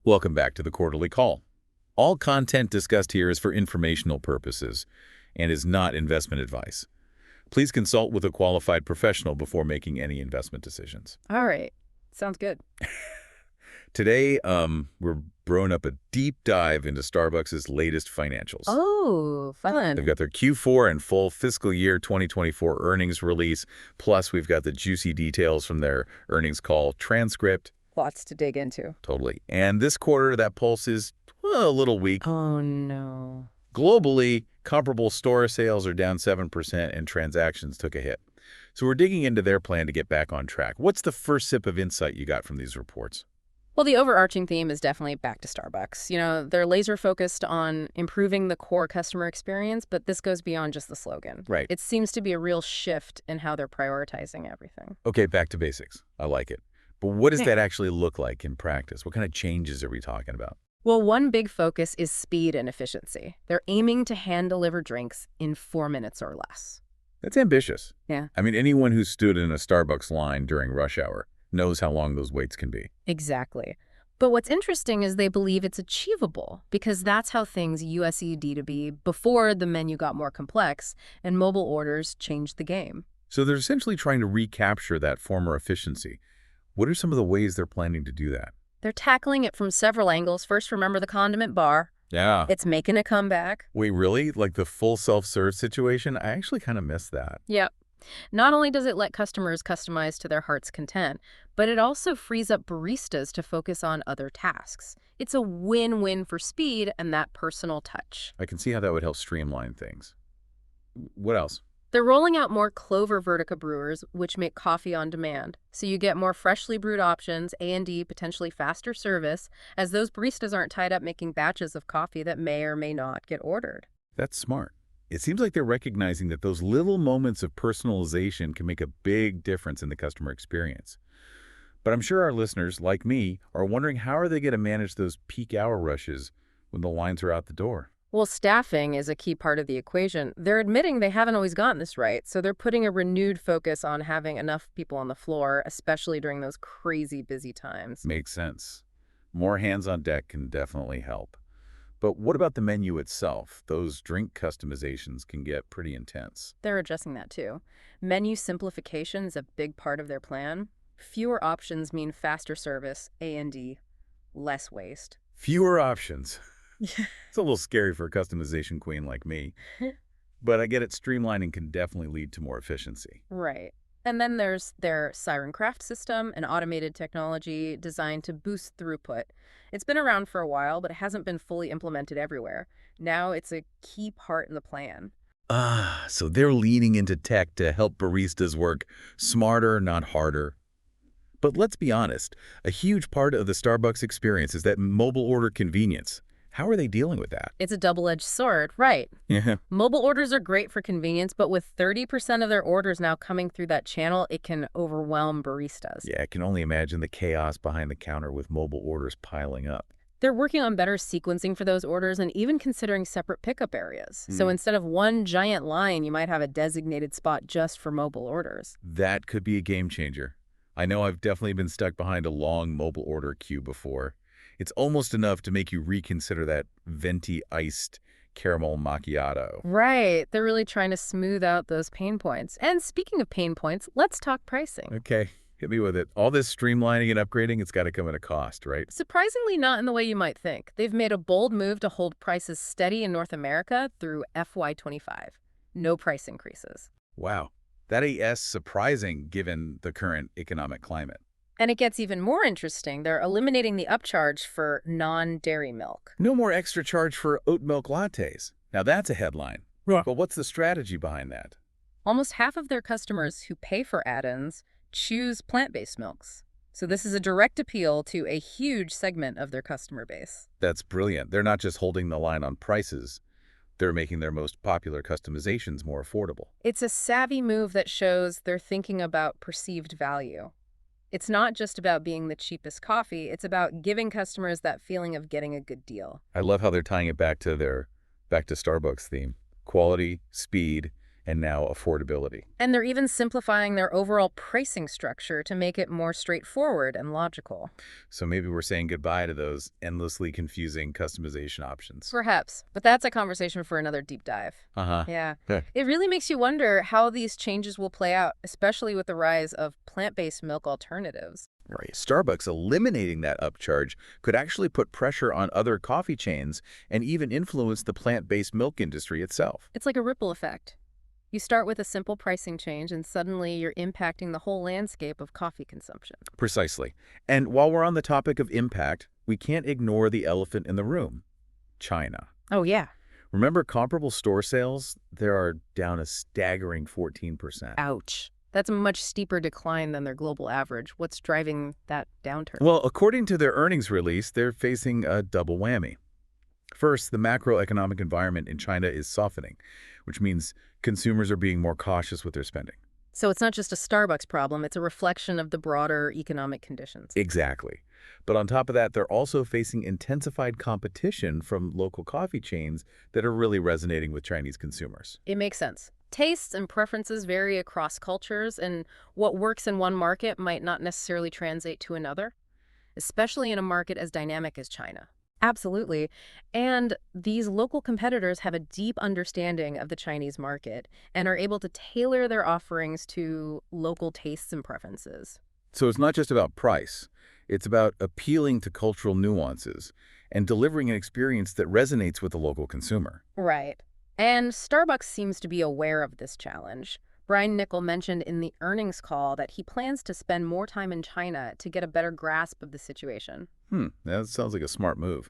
Welcome back to the Quarterly Call. All content discussed here is for informational purposes and is not investment advice. Please consult with a qualified professional before making any investment decisions. All right. Sounds good. Today, we're throwing up a deep dive into Starbucks' latest financials. Oh, fun. They've got their Q4 and full fiscal year 2024 earnings release, plus we've got the juicy details from their earnings call transcript. Lots to dig into. Totally. And this quarter, that pulse is a little weak. Oh, no. Globally, comparable store sales are down 7% and transactions took a hit. So we're digging into their plan to get back on track. What's the first sip of insight you got from these reports? Well, the overarching theme is definitely back to Starbucks. They're laser focused on improving the core customer experience, but this goes beyond just the slogan. Right. It seems to be a real shift in how they're prioritizing everything. Okay, back to basics. I like it. But what does that actually look like in practice? What kind of changes are we talking about? Well, one big focus is speed and efficiency. They're aiming to hand-deliver drinks in 4 minutes or less. That's ambitious. Yeah. I mean, anyone who stood in a Starbucks line during rush hour knows how long those waits can be. Exactly. But what's interesting is they believe it's achievable because that's how things used to be before the menu got more complex and mobile orders changed the game. So they're essentially trying to recapture that former efficiency. What are some of the ways they're planning to do that? They're tackling it from several angles. First, remember the condiment bar. Yeah. It's making a comeback. Wait, really? Like the full self-serve situation? I actually kind of miss that. Yep. Not only does it let customers customize to their heart's content, but it also frees up baristas to focus on other tasks. It's a win-win for speed and that personal touch. I can see how that would help streamline things. What else? They're rolling out more Clover Vertica brewers, which make coffee on demand. So you get more freshly brewed options, A&D, potentially faster service, as those baristas aren't tied up making batches of coffee that may or may not get ordered. That's smart. It seems like they're recognizing that those little moments of personalization can make a big difference in the customer experience. But I'm sure our listeners, like me, are wondering how are they going to manage those peak hour rushes when the lines are out the door? Well, staffing is a key part of the equation. They're admitting they haven't always gotten this right, so they're putting a renewed focus on having enough people on the floor, especially during those crazy busy times. Makes sense. More hands on deck can definitely help. But what about the menu itself? Those drink customizations can get pretty intense. They're addressing that too. Menu simplification is a big part of their plan. Fewer options mean faster service, A&D, less waste. Fewer options. It's a little scary for a customization queen like me. But I get it, streamlining can definitely lead to more efficiency. Right. And then there's their Siren Craft System, an automated technology designed to boost throughput. It's been around for a while, but it hasn't been fully implemented everywhere. Now it's a key part in the plan. So they're leaning into tech to help baristas work smarter, not harder. But let's be honest, a huge part of the Starbucks experience is that mobile order convenience. How are they dealing with that? It's a double-edged sword, right? Yeah. Mobile orders are great for convenience, but with 30% of their orders now coming through that channel, it can overwhelm baristas. Yeah, I can only imagine the chaos behind the counter with mobile orders piling up. They're working on better sequencing for those orders and even considering separate pickup areas. So instead of one giant line, you might have a designated spot just for mobile orders. That could be a game changer. I know I've definitely been stuck behind a long mobile order queue before. It's almost enough to make you reconsider that venti iced caramel macchiato. Right. They're really trying to smooth out those pain points. And speaking of pain points, let's talk pricing. Okay, hit me with it. All this streamlining and upgrading, it's got to come at a cost, right? Surprisingly not in the way you might think. They've made a bold move to hold prices steady in North America through FY25. No price increases. Wow, that is surprising given the current economic climate. And it gets even more interesting. They're eliminating the upcharge for non-dairy milk. No more extra charge for oat milk lattes. Now that's a headline. Right. But what's the strategy behind that? Almost half of their customers who pay for add-ins choose plant-based milks. So this is a direct appeal to a huge segment of their customer base. That's brilliant. They're not just holding the line on prices. They're making their most popular customizations more affordable. It's a savvy move that shows they're thinking about perceived value. It's not just about being the cheapest coffee, it's about giving customers that feeling of getting a good deal. I love how they're tying it back to Starbucks theme. Quality, speed, and now affordability. And they're even simplifying their overall pricing structure to make it more straightforward and logical. So maybe we're saying goodbye to those endlessly confusing customization options. Perhaps, but that's a conversation for another deep dive. Uh-huh. Yeah. Yeah. It really makes you wonder how these changes will play out, especially with the rise of plant-based milk alternatives. Right. Starbucks eliminating that upcharge could actually put pressure on other coffee chains and even influence the plant-based milk industry itself. It's like a ripple effect. You start with a simple pricing change, and suddenly you're impacting the whole landscape of coffee consumption. Precisely. And while we're on the topic of impact, we can't ignore the elephant in the room, China. Oh, yeah. Remember comparable store sales? They are down a staggering 14%. Ouch. That's a much steeper decline than their global average. What's driving that downturn? Well, according to their earnings release, they're facing a double whammy. First, the macroeconomic environment in China is softening, which means consumers are being more cautious with their spending. So it's not just a Starbucks problem, it's a reflection of the broader economic conditions. Exactly. But on top of that, they're also facing intensified competition from local coffee chains that are really resonating with Chinese consumers. It makes sense. Tastes and preferences vary across cultures, and what works in one market might not necessarily translate to another, especially in a market as dynamic as China. Absolutely. And these local competitors have a deep understanding of the Chinese market and are able to tailor their offerings to local tastes and preferences. So it's not just about price. It's about appealing to cultural nuances and delivering an experience that resonates with the local consumer. Right. And Starbucks seems to be aware of this challenge. Brian Niccol mentioned in the earnings call that he plans to spend more time in China to get a better grasp of the situation. That sounds like a smart move.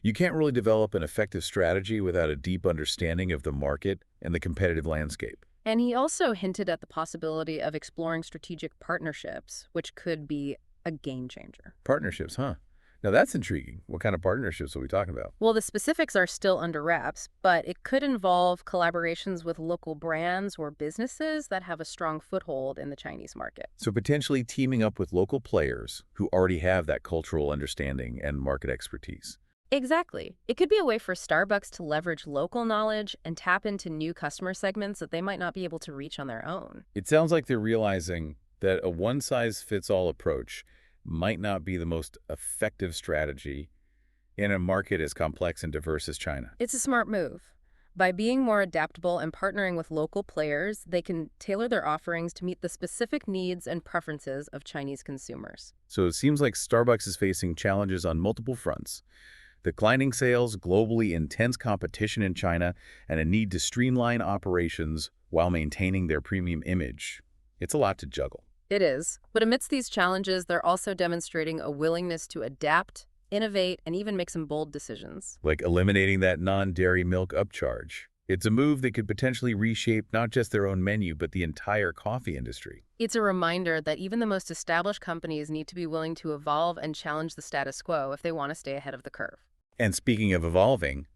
You can't really develop an effective strategy without a deep understanding of the market and the competitive landscape. And he also hinted at the possibility of exploring strategic partnerships, which could be a game changer. Partnerships, huh? Now that's intriguing. What kind of partnerships are we talking about? Well, the specifics are still under wraps, but it could involve collaborations with local brands or businesses that have a strong foothold in the Chinese market. So potentially teaming up with local players who already have that cultural understanding and market expertise. Exactly. It could be a way for Starbucks to leverage local knowledge and tap into new customer segments that they might not be able to reach on their own. It sounds like they're realizing that a one-size-fits-all approach might not be the most effective strategy in a market as complex and diverse as China. It's a smart move. By being more adaptable and partnering with local players, they can tailor their offerings to meet the specific needs and preferences of Chinese consumers. So it seems like Starbucks is facing challenges on multiple fronts. Declining sales, globally intense competition in China, and a need to streamline operations while maintaining their premium image. It's a lot to juggle. It is. But amidst these challenges, they're also demonstrating a willingness to adapt, innovate, and even make some bold decisions. Like eliminating that non-dairy milk upcharge. It's a move that could potentially reshape not just their own menu, but the entire coffee industry. It's a reminder that even the most established companies need to be willing to evolve and challenge the status quo if they want to stay ahead of the curve. And speaking of evolving,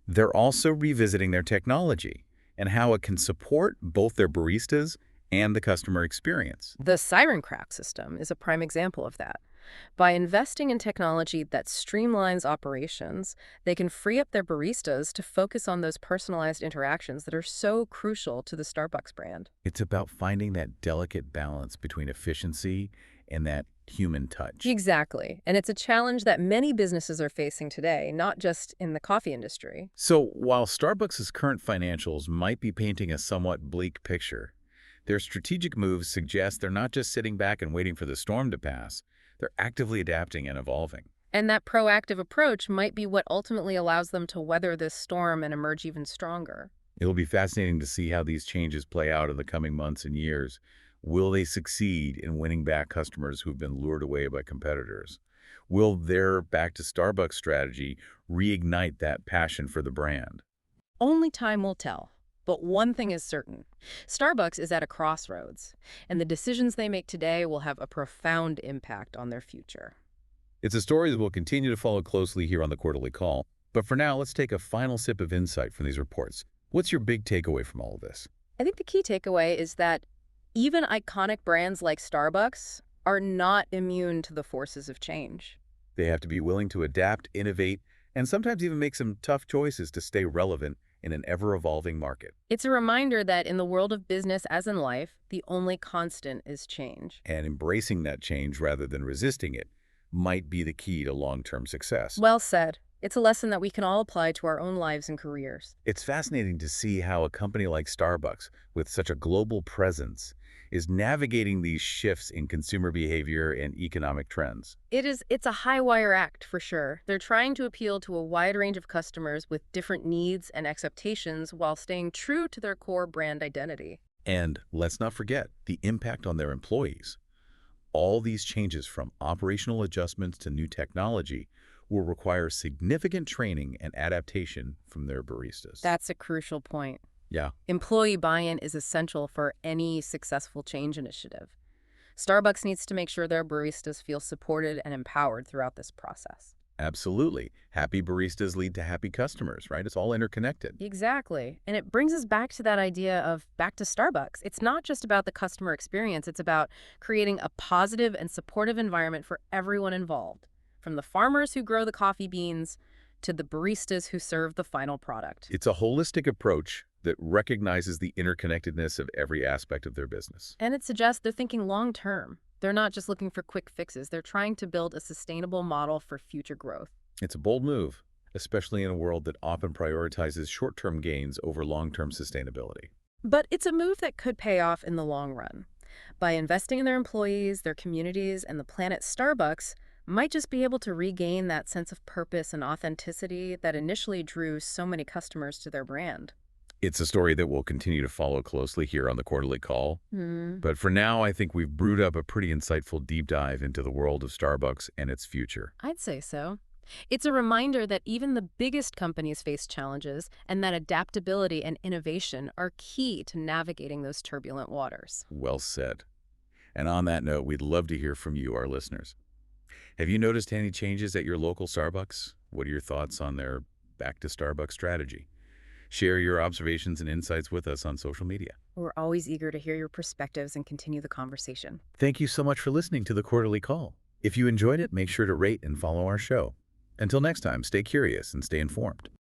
they're also revisiting their technology and how it can support both their baristas and the customer experience. The Siren Craft System is a prime example of that. By investing in technology that streamlines operations, they can free up their baristas to focus on those personalized interactions that are so crucial to the Starbucks brand. It's about finding that delicate balance between efficiency and that human touch. Exactly. And it's a challenge that many businesses are facing today, not just in the coffee industry. So while Starbucks' current financials might be painting a somewhat bleak picture, their strategic moves suggest they're not just sitting back and waiting for the storm to pass. They're actively adapting and evolving. And that proactive approach might be what ultimately allows them to weather this storm and emerge even stronger. It'll be fascinating to see how these changes play out in the coming months and years. Will they succeed in winning back customers who've been lured away by competitors? Will their back to Starbucks strategy reignite that passion for the brand? Only time will tell. But one thing is certain. Starbucks is at a crossroads, and the decisions they make today will have a profound impact on their future. It's a story that we'll continue to follow closely here on the Quarterly Call. But for now, let's take a final sip of insight from these reports. What's your big takeaway from all of this? I think the key takeaway is that even iconic brands like Starbucks are not immune to the forces of change. They have to be willing to adapt, innovate, and sometimes even make some tough choices to stay relevant in an ever-evolving market. It's a reminder that in the world of business as in life, the only constant is change. And embracing that change rather than resisting it might be the key to long-term success. Well said. It's a lesson that we can all apply to our own lives and careers. It's fascinating to see how a company like Starbucks, with such a global presence, is navigating these shifts in consumer behavior and economic trends. It's a high wire act for sure. They're trying to appeal to a wide range of customers with different needs and expectations while staying true to their core brand identity. And let's not forget the impact on their employees. All these changes, from operational adjustments to new technology, will require significant training and adaptation from their baristas. That's a crucial point. Yeah, Employee buy-in is essential for any successful change initiative. Starbucks needs to make sure their baristas feel supported and empowered throughout this process. absolutely. Happy baristas lead to happy customers, right? It's all interconnected. Exactly. And it brings us back to that idea of back to Starbucks. It's not just about the customer experience, it's about creating a positive and supportive environment for everyone involved, from the farmers who grow the coffee beans to the baristas who serve the final product. It's a holistic approach that recognizes the interconnectedness of every aspect of their business. And it suggests they're thinking long term. They're not just looking for quick fixes. They're trying to build a sustainable model for future growth. It's a bold move, especially in a world that often prioritizes short-term gains over long-term sustainability. But it's a move that could pay off in the long run. By investing in their employees, their communities, and the planet, Starbucks might just be able to regain that sense of purpose and authenticity that initially drew so many customers to their brand. It's a story that we'll continue to follow closely here on the Quarterly Call. Hmm. But for now, I think we've brewed up a pretty insightful deep dive into the world of Starbucks and its future. I'd say so. It's a reminder that even the biggest companies face challenges and that adaptability and innovation are key to navigating those turbulent waters. Well said. And on that note, we'd love to hear from you, our listeners. Have you noticed any changes at your local Starbucks? What are your thoughts on their Back to Starbucks strategy? Share your observations and insights with us on social media. We're always eager to hear your perspectives and continue the conversation. Thank you so much for listening to the Quarterly Call. If you enjoyed it, make sure to rate and follow our show. Until next time, stay curious and stay informed.